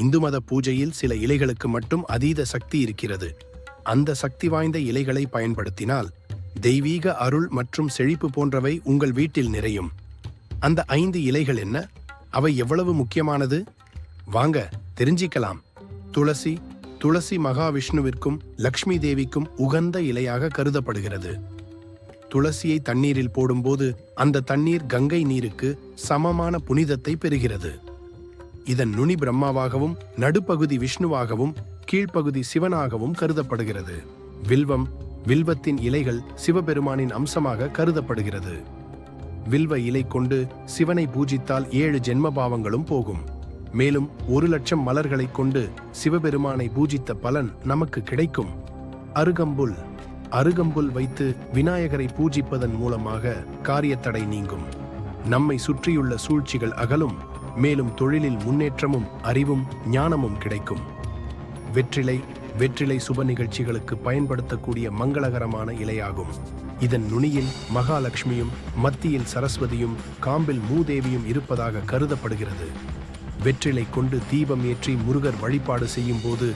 இந்து மத பூஜையில் சில இலைகளுக்கு மட்டும் அதீத சக்தி இருக்கிறது. அந்த சக்தி வாய்ந்த இலைகளை பயன்படுத்தினால் தெய்வீக அருள் மற்றும் செழிப்பு போன்றவை உங்கள் வீட்டில் நிறையும். அந்த 5 இலைகள் என்ன? அவை எவ்வளவு முக்கியமானது? வாங்க தெரிஞ்சிக்கலாம். துளசி. துளசி மகாவிஷ்ணுவிற்கும் லக்ஷ்மி தேவிக்கும் உகந்த இலையாக கருதப்படுகிறது. துளசியை தண்ணீரில் போடும்போது அந்த தண்ணீர் கங்கை நீருக்கு சமமான புனிதத்தை பெறுகிறது. இதன் நுனி பிரம்மாவாகவும் நடுப்பகுதி விஷ்ணுவாகவும் கீழ்ப்பகுதி சிவனாகவும் கருதப்படுகிறது. வில்வம். வில்வத்தின் இலைகள் சிவபெருமானின் அம்சமாக கருதப்படுகிறது. வில்வ இலை கொண்டு சிவனை பூஜித்தால் 7 ஜென்ம பாவங்களும் போகும். மேலும் 1,00,000 மலர்களை கொண்டு சிவபெருமானை பூஜித்த பலன் நமக்கு கிடைக்கும். அருகம்புல். அருகம்புல் வைத்து விநாயகரை பூஜிப்பதன் மூலமாக காரியத்தடை நீங்கும். நம்மை சுற்றியுள்ள சூழ்ச்சிகள் அகலும். மேலும் தொழிலில் முன்னேற்றமும் அறிவும் ஞானமும் கிடைக்கும். வெற்றிலை. வெற்றிலை சுப நிகழ்ச்சிகளுக்கு பயன்படுத்தக்கூடிய மங்களகரமான இலையாகும். இதன் நுனியில் மகாலட்சுமியும் மத்தியில் சரஸ்வதியும் காம்பில் மூதேவியும் இருப்பதாக கருதப்படுகிறது. வெற்றிலை கொண்டு தீபம் ஏற்றி முருகர் வழிபாடு செய்யும் போது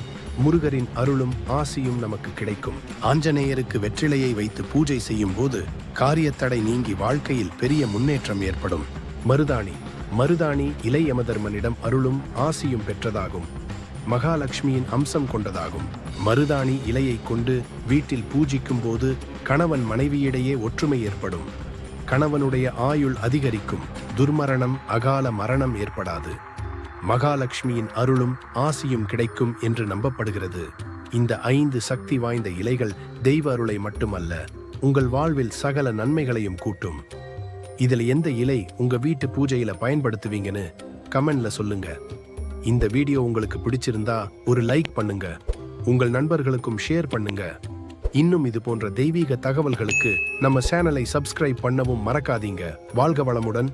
முருகரின் அருளும் ஆசியும் நமக்கு கிடைக்கும். ஆஞ்சநேயருக்கு வெற்றிலையை வைத்து பூஜை செய்யும் போது காரியத்தடை நீங்கி வாழ்க்கையில் பெரிய முன்னேற்றம் ஏற்படும். மருதாணி. மருதாணி இலை யமதர்மனிடம் அருளும் ஆசியும் பெற்றதாகும். மகாலட்சுமியின் அம்சம் கொண்டதாகும். மருதாணி இலையை கொண்டு வீட்டில் பூஜிக்கும் போது கணவன் மனைவியிடையே ஒற்றுமை ஏற்படும். கணவனுடைய ஆயுள் அதிகரிக்கும். துர்மரணம் அகால மரணம் ஏற்படாது. மகாலட்சுமியின் அருளும் ஆசியும் கிடைக்கும் என்று நம்பப்படுகிறது. இந்த 5 சக்தி வாய்ந்த இலைகள் தெய்வ அருளை மட்டுமல்ல, உங்கள் வாழ்வில் சகல நன்மைகளையும் கூட்டும். இதில் எந்த இலை உங்க வீட்டு பூஜையில பயன்படுத்துவீங்கன்னு கமெண்ட்ல சொல்லுங்க. இந்த வீடியோ உங்களுக்கு பிடிச்சிருந்தா ஒரு லைக் பண்ணுங்க. உங்கள் நண்பர்களுக்கும் ஷேர் பண்ணுங்க. இன்னும் இது போன்ற தெய்வீக தகவல்களுக்கு நம்ம சேனலை சப்ஸ்கிரைப் பண்ணவும் மறக்காதீங்க. வாழ்க வளமுடன்.